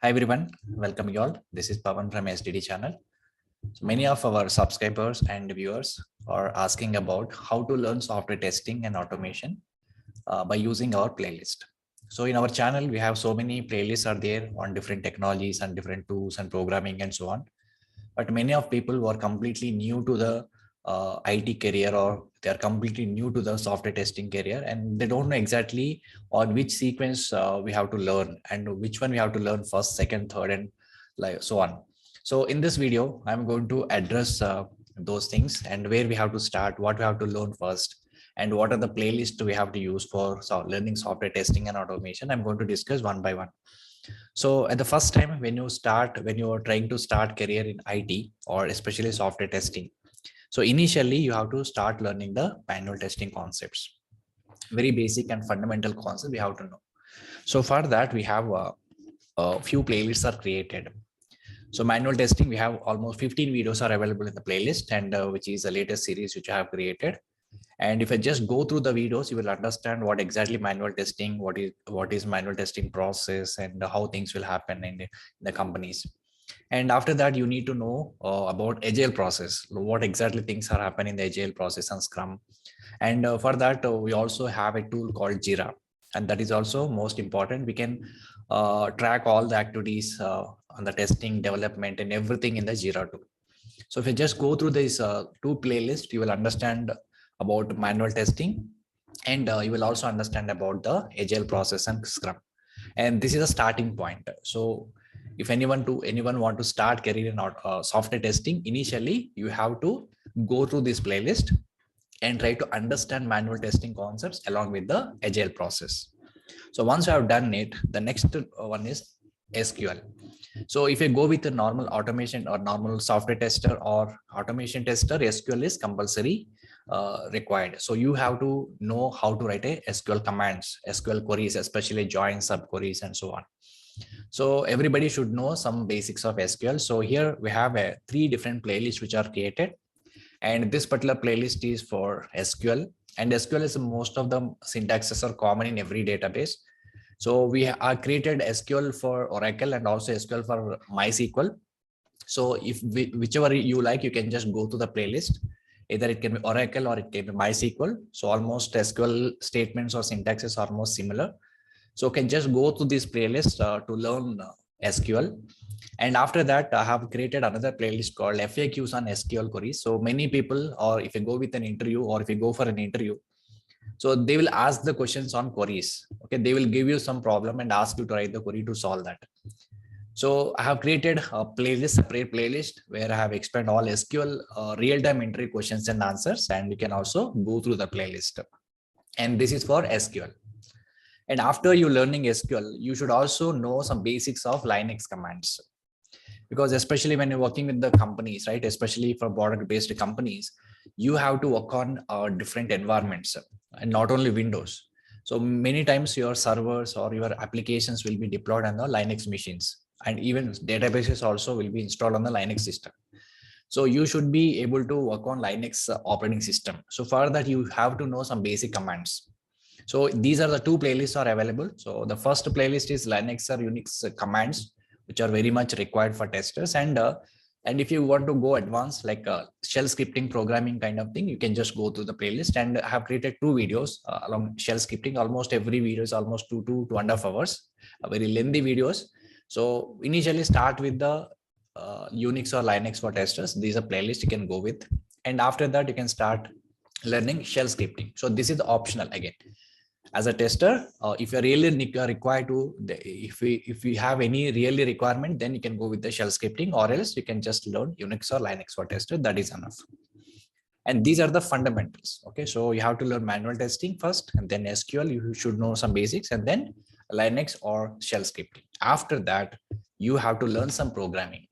Hi everyone, welcome you all. This is Pavan from SDD channel. So many of our subscribers and viewers are asking about how to learn software testing and automation by using our playlist. So in our channel, we have so many playlists are there on different technologies and different tools and programming and so on. But many of people who are completely new to the IT career, or they are completely new to the software testing career, and they don't know exactly on which sequence we have to learn and which one we have to learn first, second, third, and like so on. So in this video, I'm going to address those things and where we have to start, what we have to learn first, and what are the playlists we have to use for learning software testing and automation. I'm going to discuss one by one. So at the first time when you are trying to start career in IT or especially software testing, so initially you have to start learning the manual testing concepts, very basic and fundamental concepts we have to know. So for that we have a few playlists are created. So manual testing, we have almost 15 videos are available in the playlist, and which is the latest series which I have created. And if I just go through the videos, you will understand what exactly manual testing, what is manual testing process, and how things will happen in the companies. And after that, you need to know about Agile process, what exactly things are happening in the Agile process and Scrum. And for that, we also have a tool called Jira, and that is also most important. We can track all the activities on the testing, development, and everything in the Jira tool. So if you just go through these two playlists, you will understand about manual testing, and you will also understand about the Agile process and Scrum. And this is a starting point. So if anyone want to start career in software testing, initially you have to go through this playlist and try to understand manual testing concepts along with the Agile process. So once you have done it, the next one is SQL. So if you go with a normal automation or normal software tester or automation tester, SQL is compulsory required. So you have to know how to write a SQL commands, SQL queries, especially join, subqueries, and so on. So everybody should know some basics of SQL. So here we have three different playlists which are created, and this particular playlist is for SQL. And SQL is most of the syntaxes are common in every database. So we are created SQL for Oracle and also SQL for MySQL. So if whichever you like, you can just go to the playlist. Either it can be Oracle or it can be MySQL. So almost SQL statements or syntaxes are almost similar. So can just go to this playlist to learn SQL. And after that, I have created another playlist called FAQs on SQL queries. So many people, or if you go with an interview or if you go for an interview, so they will ask the questions on queries. Okay, they will give you some problem and ask you to write the query to solve that. So I have created a playlist, separate playlist, where I have explained all SQL real-time entry questions and answers, and you can also go through the playlist. And this is for SQL. And after you learning SQL, you should also know some basics of Linux commands, because especially when you're working with the companies, right, especially for product-based companies, you have to work on different environments and not only Windows. So many times your servers or your applications will be deployed on the Linux machines, and even databases also will be installed on the Linux system. So you should be able to work on Linux operating system. So for that, you have to know some basic commands. So these are the two playlists are available. So the first playlist is Linux or Unix commands, which are very much required for testers. And if you want to go advanced, like shell scripting programming kind of thing, you can just go to the playlist. And I have created two videos along shell scripting. Almost every video is almost 2.5 hours, very lengthy videos. So initially start with the Unix or Linux for testers. These are playlists you can go with. And after that, you can start learning shell scripting. So this is optional again. As a tester, if you're really required to, if we have any really requirement, then you can go with the shell scripting, or else you can just learn Unix or Linux for tester. That is enough. And these are the fundamentals. Okay, so you have to learn manual testing first, and then SQL. You should know some basics, and then Linux or shell scripting. After that, you have to learn some programming.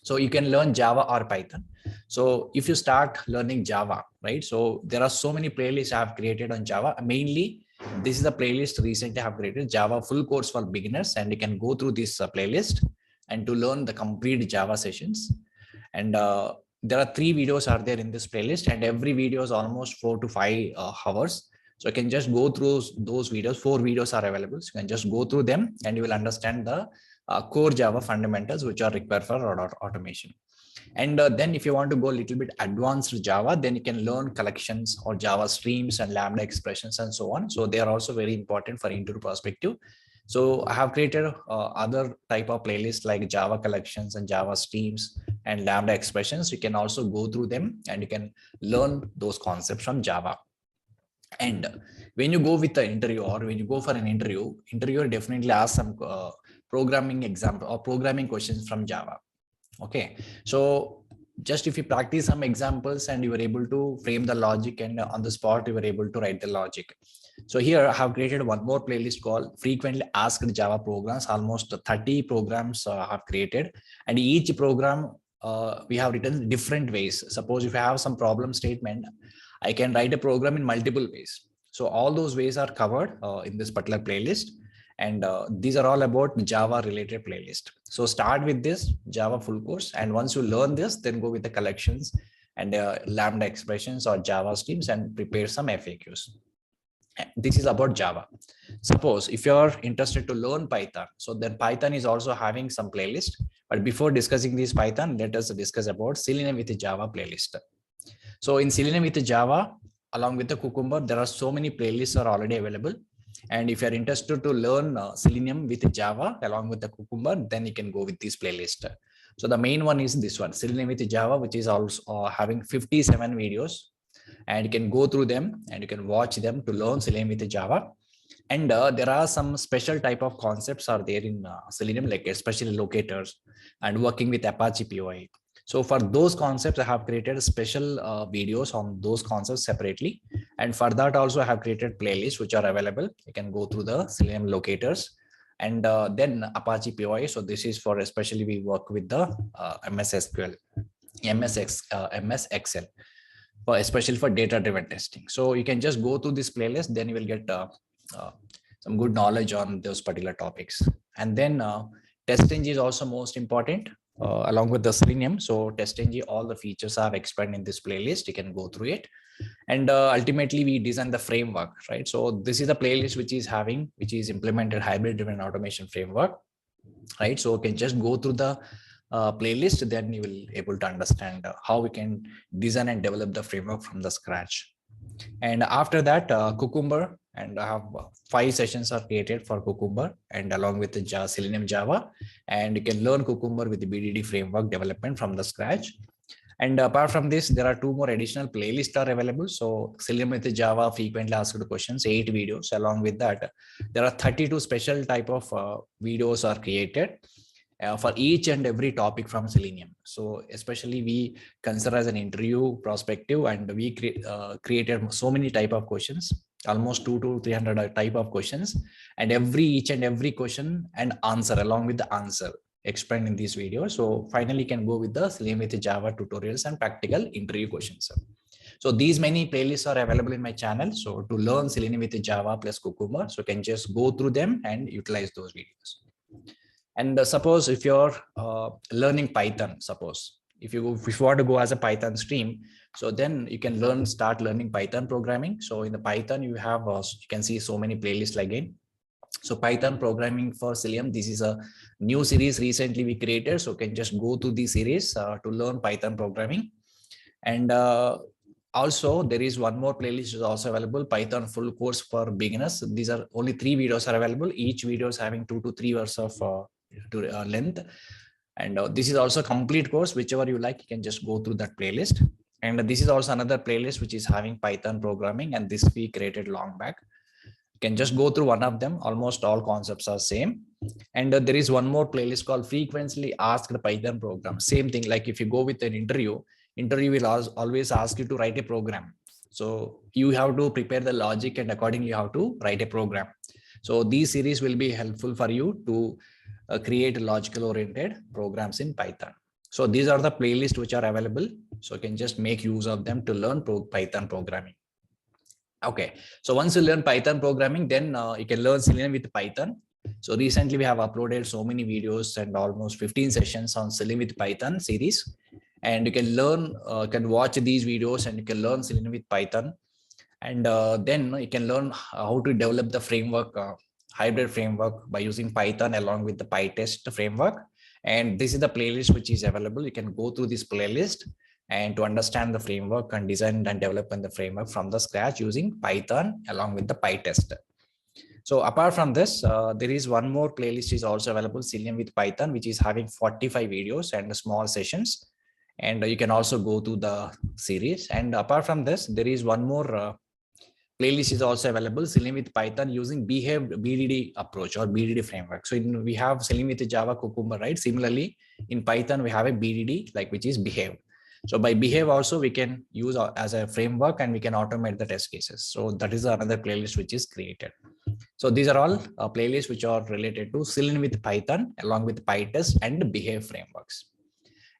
So you can learn Java or Python. So if you start learning Java, right? So there are so many playlists I have created on Java. Mainly, this is a playlist recently I have created, Java full course for beginners, and you can go through this playlist and to learn the complete Java sessions. And there are 3 videos are there in this playlist, and every video is almost 4 to 5 hours. So you can just go through those videos. 4 videos are available. So you can just go through them and you will understand the core Java fundamentals which are required for automation. And then if you want to go a little bit advanced Java, then you can learn collections or Java streams and Lambda expressions and so on. So they are also very important for interview perspective. So I have created other type of playlists like Java collections and Java streams and Lambda expressions. You can also go through them and you can learn those concepts from Java. And when you go with the interview or when you go for an interview, interviewer definitely asks some programming example or programming questions from Java. Okay, so just if you practice some examples and you were able to frame the logic and on the spot you were able to write the logic. So here I have created one more playlist called frequently asked Java programs. Almost 30 programs I have created, and each program we have written different ways. Suppose if I have some problem statement, I can write a program in multiple ways. So all those ways are covered in this particular playlist. And these are all about Java related playlist. So start with this Java full course. And once you learn this, then go with the collections and Lambda expressions or Java streams and prepare some FAQs. This is about Java. Suppose if you're interested to learn Python, so then Python is also having some playlist. But before discussing this Python, let us discuss about Selenium with Java playlist. So in Selenium with Java, along with the Cucumber, there are so many playlists are already available. And if you're interested to learn Selenium with Java along with the Cucumber, then you can go with this playlist. So the main one is this one, Selenium with Java, which is also having 57 videos. And you can go through them and you can watch them to learn Selenium with Java. And there are some special type of concepts are there in Selenium, like especially locators and working with Apache POI. So for those concepts, I have created special videos on those concepts separately. And for that also I have created playlists which are available. You can go through the Selenium locators and then Apache POI. So this is for especially we work with the MS SQL, MS Excel, especially for data-driven testing. So you can just go through this playlist, then you will get some good knowledge on those particular topics. And then testing is also most important. Along with the Selenium. So TestNG, all the features are explained in this playlist. You can go through it. And ultimately we design the framework, right? So this is the playlist which is implemented hybrid driven automation framework, right? So you can just go through the playlist, then you will able to understand how we can design and develop the framework from the scratch. And after that, Cucumber, and I have 5 sessions are created for Cucumber and along with the Selenium Java, and you can learn Cucumber with the BDD framework development from the scratch. And apart from this, there are 2 more additional playlists are available. So Selenium with the Java frequently asked questions, 8 videos. Along with that, there are 32 special type of videos are created for each and every topic from Selenium. So especially we consider as an interview perspective, and we created so many type of questions, almost 200 to 300 type of questions, and each and every question and answer along with the answer explained in this video. So finally can go with the Selenium with Java tutorials and practical interview questions. So these many playlists are available in my channel. So to learn Selenium with Java plus Cucumber, so you can just go through them and utilize those videos. And suppose if you're learning Python, suppose if you want to go as a Python stream, so then you can start learning Python programming. So in the Python, you have you can see so many playlists again. So Python programming for Selenium, this is a new series recently we created. So you can just go to the series to learn Python programming. And also there is one more playlist is also available, Python full course for beginners. These are only 3 videos are available. Each video is having 2 to 3 hours of length. And this is also a complete course, whichever you like, you can just go through that playlist. And this is also another playlist which is having Python programming, and this we created long back. You can just go through one of them. Almost all concepts are same. And there is one more playlist called frequently asked Python program. Same thing, like if you go with an interview will always ask you to write a program. So you have to prepare the logic and accordingly how to write a program. So these series will be helpful for you to create logical oriented programs in Python. So these are the playlists which are available. So you can just make use of them to learn Python programming. Okay, so once you learn Python programming, then you can learn Selenium with Python. So recently we have uploaded so many videos and almost 15 sessions on Selenium with Python series. And you can learn, can watch these videos and you can learn Selenium with Python. And then you can learn how to develop the framework, hybrid framework by using Python along with the PyTest framework. And this is the playlist which is available. You can go through this playlist and to understand the framework and design and develop the framework from the scratch using Python along with the PyTest. So apart from this, there is one more playlist is also available, Selenium with Python, which is having 45 videos and small sessions. And you can also go to the series. And apart from this, there is one more playlist is also available, Selenium with Python using behaved BDD approach or BDD framework. So we have Selenium with Java Cucumber, right? Similarly, in Python, we have a BDD, like which is behave. So by behave also, we can use as a framework and we can automate the test cases. So that is another playlist which is created. So these are all playlists which are related to Selenium with Python along with PyTest and behave frameworks.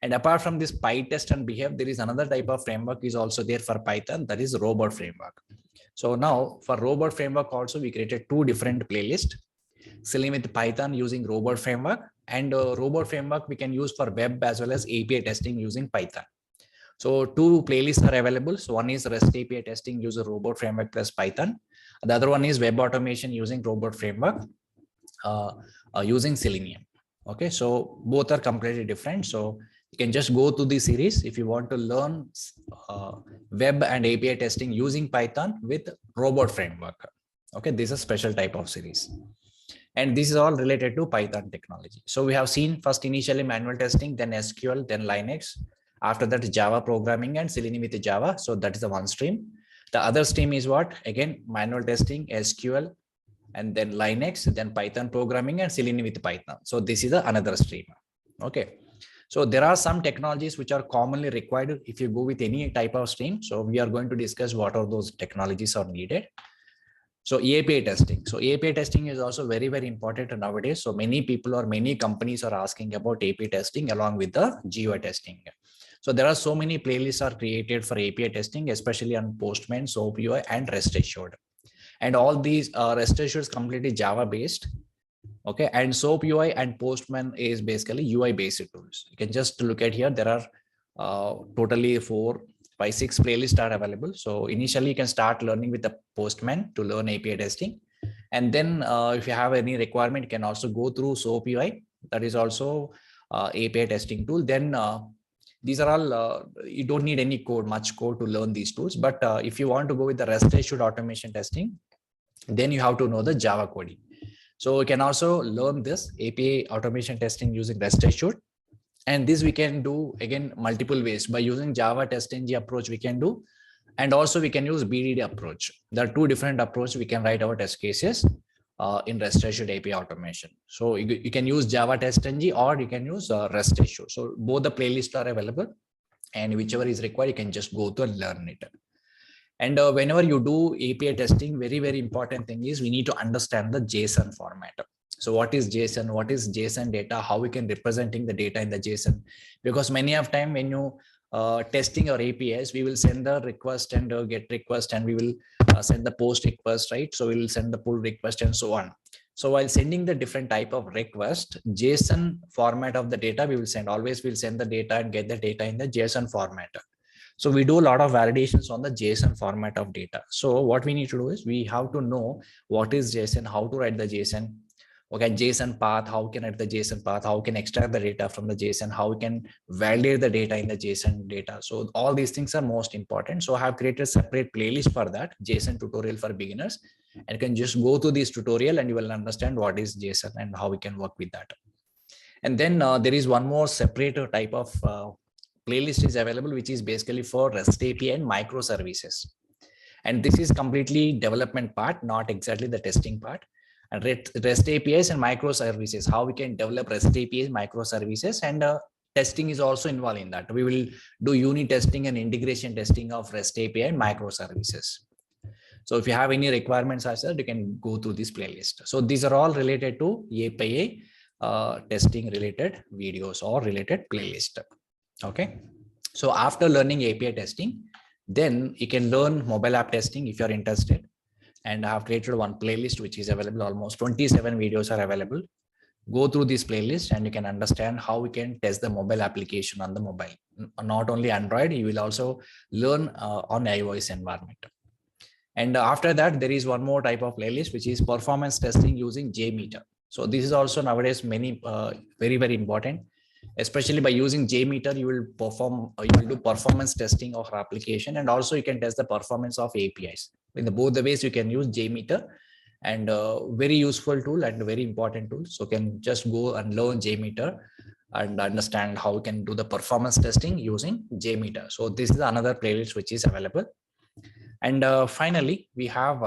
And apart from this PyTest and behave, there is another type of framework is also there for Python, that is robot framework. So now for robot framework also, we created two different playlists, Selenium with Python using robot framework, and robot framework we can use for web as well as API testing using Python. So two playlists are available. So one is REST API testing using robot framework plus Python. The other one is web automation using robot framework using Selenium. Okay, so both are completely different. So you can just go to the series if you want to learn web and API testing using Python with robot framework. Okay, this is a special type of series. And this is all related to Python technology. So we have seen first initially manual testing, then SQL, then Linux. After that, Java programming and Selenium with Java. So that is the one stream. The other stream is what? Again, manual testing, SQL, and then Linux, then Python programming and Selenium with Python. So this is another stream. Okay. So there are some technologies which are commonly required if you go with any type of stream. So we are going to discuss what are those technologies are needed. So API testing. So API testing is also very, very important nowadays. So many people or many companies are asking about API testing along with the GUI testing. So there are so many playlists are created for API testing, especially on Postman, SoapUI, and RestAssured. And all these RestAssured is completely Java based. Okay, and SoapUI and Postman is basically UI based tools. You can just look at here. There are totally 4, 5, 6 playlists are available. So initially you can start learning with the Postman to learn API testing. And then if you have any requirement, you can also go through SoapUI. That is also API testing tool. Then these are all, you don't need any much code to learn these tools. But if you want to go with the RestAssured automation testing, then you have to know the Java coding. So you can also learn this API automation testing using RestAssured. And this we can do again multiple ways. By using Java TestNG approach we can do, and also we can use BDD approach. There are two different approaches we can write our test cases in RestAssured API automation. So you can use Java TestNG or you can use RestAssured. So both the playlists are available, and whichever is required, you can just go to and learn it. And whenever you do API testing, very, very important thing is we need to understand the JSON format. So what is JSON? What is JSON data? How we can representing the data in the JSON? Because many of time when you testing our APIs, we will send the request and get request, and we will send the post request, right? So we will send the pull request and so on. So while sending the different type of request, JSON format of the data, we will send, always we'll send the data and get the data in the JSON format. So we do a lot of validations on the JSON format of data. So what we need to do is we have to know what is JSON, how to write the JSON. Okay, JSON path, how can write the JSON path, how can extract the data from the JSON, how we can validate the data in the JSON data. So all these things are most important. So I have created a separate playlist for that, JSON tutorial for beginners. And you can just go to this tutorial and you will understand what is JSON and how we can work with that. And then there is one more separate type of playlist is available, which is basically for REST API and microservices. And this is completely development part, not exactly the testing part. And REST APIs and microservices, how we can develop REST APIs, microservices, and testing is also involved in that. We will do unit testing and integration testing of REST API and microservices. So if you have any requirements as well, you can go through this playlist. So these are all related to API testing related videos or related playlist. Okay. So after learning API testing, then you can learn mobile app testing if you're interested. And I have created one playlist which is available. Almost 27 videos are available. Go through this playlist and you can understand how we can test the mobile application on the mobile. Not only Android, you will also learn on iOS environment. And after that, there is one more type of playlist, which is performance testing using JMeter. So this is also nowadays very, very important. Especially by using JMeter, you will do performance testing of our application, and also you can test the performance of APIs. In both the ways, you can use JMeter, and very useful tool and very important tool. So you can just go and learn JMeter and understand how we can do the performance testing using JMeter. So this is another playlist which is available. And finally, we have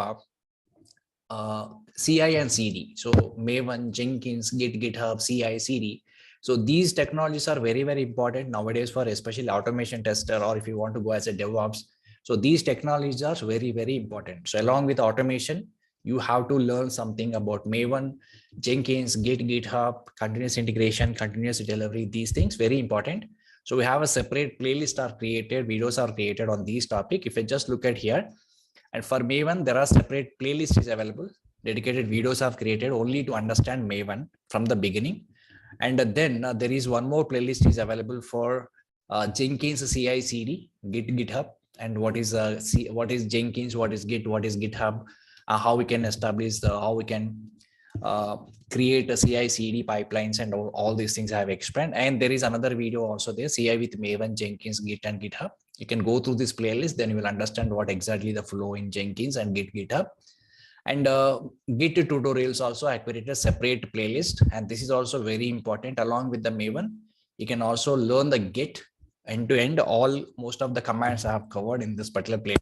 CI and CD. So Maven, Jenkins, Git, GitHub, CI, CD. So these technologies are very, very important nowadays for especially automation tester, or if you want to go as a DevOps. So these technologies are very, very important. So along with automation, you have to learn something about Maven, Jenkins, Git, GitHub, continuous integration, continuous delivery, these things very important. So we have a separate playlist are created, videos are created on these topic. If I just look at here, and for Maven, there are separate playlists is available. Dedicated videos are created only to understand Maven from the beginning. And then there is one more playlist is available for Jenkins, CI, CD, Git, GitHub, and what is Jenkins, what is Git, what is GitHub, how we can establish how we can create a CI, CD pipelines, and all these things I have explained. And there is another video also there, CI with Maven, Jenkins, Git, and GitHub. You can go through this playlist, then you will understand what exactly the flow in Jenkins and Git, GitHub. And Git tutorials also I created a separate playlist, and this is also very important. Along with the Maven, you can also learn the Git end to end. Most of the commands I have covered in this particular playlist.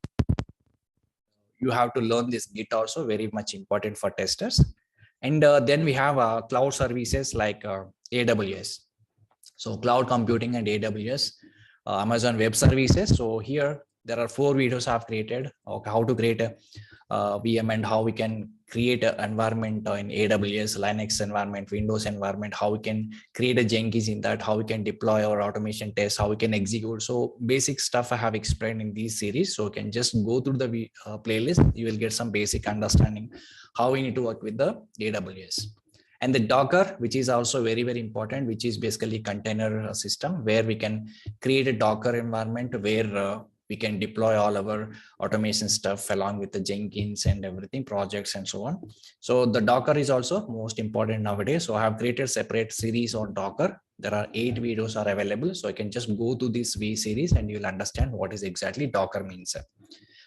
You have to learn this Git also, very much important for testers. And then we have cloud services like AWS. So cloud computing and AWS, Amazon Web Services. So here there are 4 videos I have created of how to create a VM and how we can create an environment in AWS, Linux environment, Windows environment, how we can create a Jenkins in that, how we can deploy our automation tests, how we can execute. So basic stuff I have explained in this series. So you can just go through the playlist. You will get some basic understanding how we need to work with the AWS. And the Docker, which is also very, very important, which is basically container system where we can create a Docker environment where we can deploy all our automation stuff along with the Jenkins and everything, projects and so on. So the Docker is also most important nowadays. So I have created separate series on Docker. There are 8 videos are available. So I can just go to this V series and you'll understand what is exactly Docker means.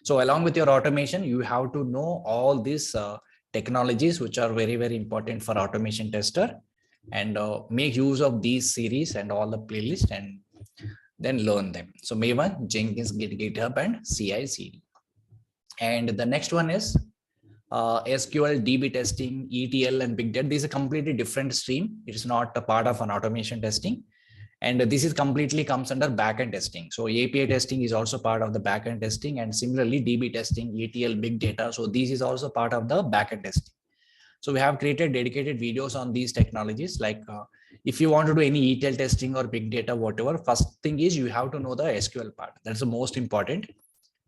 So along with your automation, you have to know all these technologies, which are very, very important for automation tester, and make use of these series and all the playlists and then learn them. So Maven, Jenkins, Git, GitHub, and CI, CD. And the next one is SQL, DB testing, ETL, and Big Data. This is a completely different stream. It is not a part of an automation testing. And this is completely comes under backend testing. So API testing is also part of the backend testing, and similarly DB testing, ETL, big data. So this is also part of the backend testing. So we have created dedicated videos on these technologies. Like if you want to do any ETL testing or big data, whatever, first thing is you have to know the SQL part. That's the most important.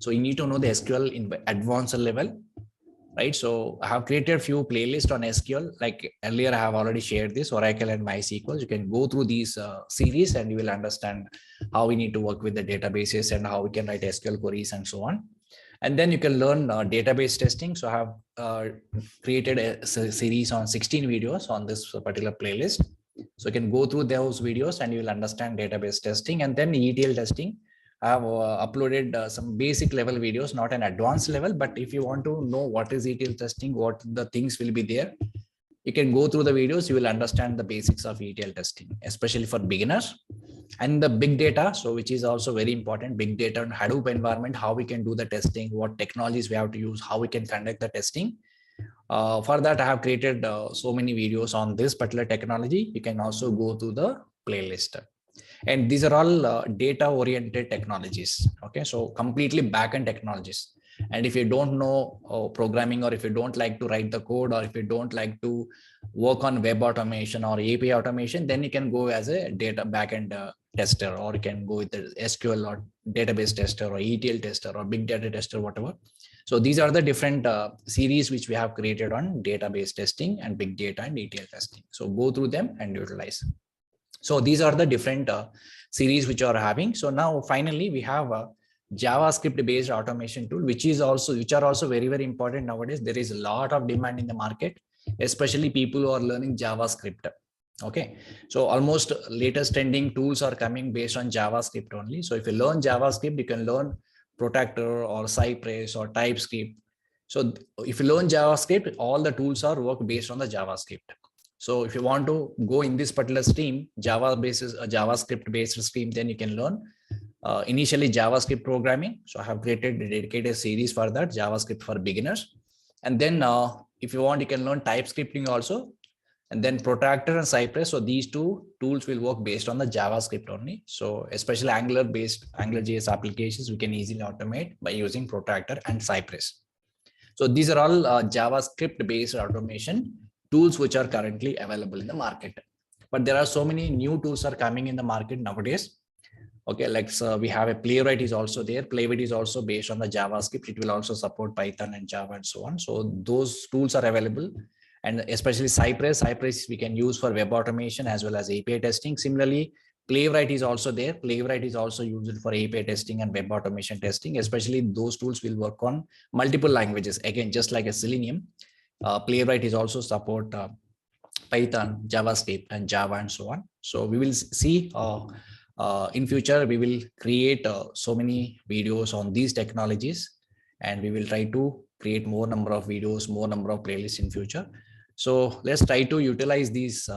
So you need to know the SQL in advanced level, right? So I have created a few playlists on SQL. Like earlier, I have already shared this, Oracle and MySQL. You can go through these series and you will understand how we need to work with the databases and how we can write SQL queries and so on. And then you can learn database testing. So I have created a series on 16 videos on this particular playlist. So you can go through those videos and you will understand database testing. And then ETL testing, I have uploaded some basic level videos, not an advanced level, but if you want to know what is ETL testing, what the things will be there, you can go through the videos, you will understand the basics of ETL testing, especially for beginners. And the big data, so which is also very important, big data and Hadoop environment, how we can do the testing, what technologies we have to use, how we can conduct the testing. For that, I have created so many videos on this particular technology. You can also go to the playlist. And these are all data oriented technologies. Okay, so completely backend technologies. And if you don't know programming, or if you don't like to write the code, or if you don't like to work on web automation or API automation, then you can go as a data backend tester, or you can go with the SQL or database tester or ETL tester or big data tester, whatever. So these are the different series which we have created on database testing and big data and ETL testing. So go through them and utilize. So these are the different series which are having. So now finally we have JavaScript based automation tool, which are also very, very important nowadays. There is a lot of demand in the market, especially people who are learning JavaScript. Okay, so almost latest trending tools are coming based on JavaScript only. So if you learn JavaScript, you can learn Protractor or Cypress or TypeScript. So if you learn JavaScript, all the tools are work based on the JavaScript. So if you want to go in this particular stream, JavaScript based stream, then you can learn initially JavaScript programming. So I have created a dedicated series for that, JavaScript for beginners. And then if you want, you can learn TypeScripting also. And then Protractor and Cypress. So these two tools will work based on the JavaScript only. So especially AngularJS applications, we can easily automate by using Protractor and Cypress. So these are all JavaScript based automation tools which are currently available in the market. But there are so many new tools are coming in the market nowadays. Okay, like we have a Playwright is also there. Playwright is also based on the JavaScript. It will also support Python and Java and so on. So those tools are available. And especially Cypress we can use for web automation as well as API testing. Similarly, Playwright is also there. Playwright is also used for API testing and web automation testing. Especially those tools will work on multiple languages. Again, just like a Selenium, Playwright is also support Python, JavaScript, and Java and so on. So we will see in future, we will create so many videos on these technologies, and we will try to create more number of videos, more number of playlists in future. So let's try to utilize these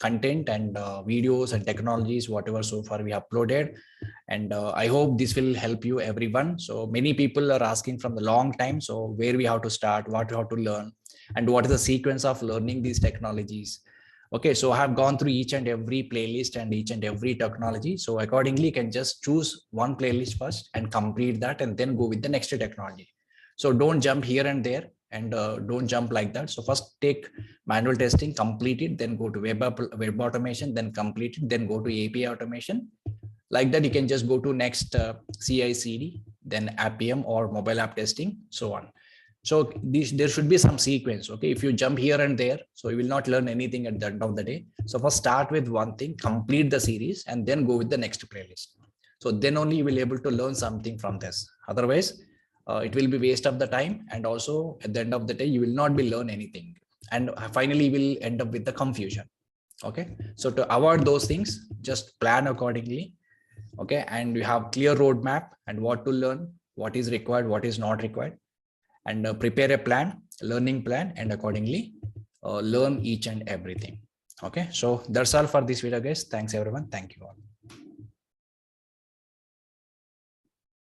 content and videos and technologies, whatever so far we uploaded. And I hope this will help you everyone. So many people are asking from the long time. So where we have to start, what we have to learn, and what is the sequence of learning these technologies. Okay, so I have gone through each and every playlist and each and every technology. So accordingly, you can just choose one playlist first and complete that and then go with the next technology. So don't jump here and there, and don't jump like that. So first take manual testing, complete it, then go to web automation, then complete it, then go to API automation. Like that, you can just go to next CI/CD, then Appium or mobile app testing, so on. So there should be some sequence. Okay, if you jump here and there, so you will not learn anything at the end of the day. So first start with one thing, complete the series, and then go with the next playlist. So then only you will be able to learn something from this. Otherwise, it will be waste of the time, and also at the end of the day you will not be learn anything, and finally will end up with the confusion. Okay, so to avoid those things, just plan accordingly. Okay, and you have clear roadmap and what to learn, what is required, what is not required, and prepare a plan, learning plan, and accordingly learn each and everything. Okay, so that's all for this video, guys. Thanks everyone. Thank you all.